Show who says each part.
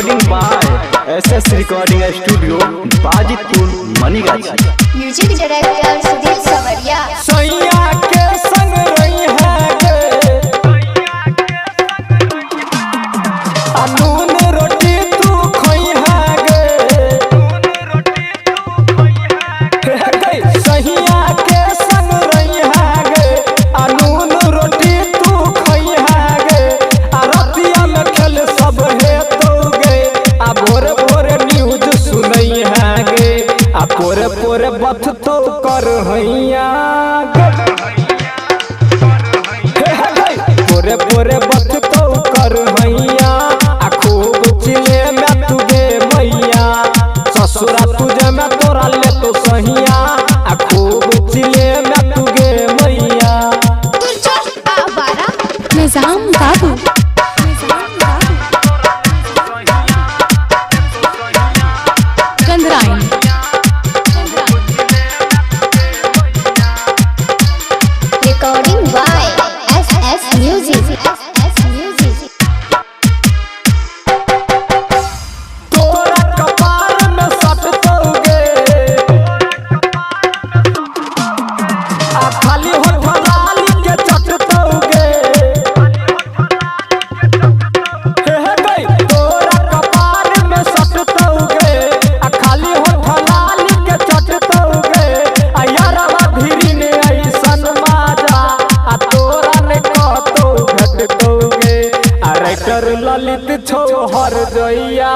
Speaker 1: Recording by SS Recording Studio, Bhojpuri, Manegar.
Speaker 2: Music director Sunil सवरिया।
Speaker 3: सैया के संग रही है गे, अनून रोटी तू खोई है गे, सैया के संग रही है गे, अनून रोटी तू खोई है गे, रतिया में खेल सब है तो गे, आ भोरे भोरे न्यूज सुनई है गे, आ पोरे पोरे बथ तो कर हैया पोरे पोरे बथ तो कर हैया, आ खूब चिले में तुगे मैया, ससुरा तुझे में तोरा ले तो सहिया, आ खूब चिले में तुगे मैया।
Speaker 2: निजाम बाबू कंदराइन रिकॉर्डिंग बाय SS म्यूजिक।
Speaker 3: तोरा कपार में सट तोगे, आ खाली हो भलाली के चट तोगे, तोरा कपार में सट तोगे, आ खाली हो भलाली के चट तोगे, आ यारवा धीरी ने ऐसन माजा, आ तोरा ने कहतो घट तोगे, आ राइटर ललित छो हर जइया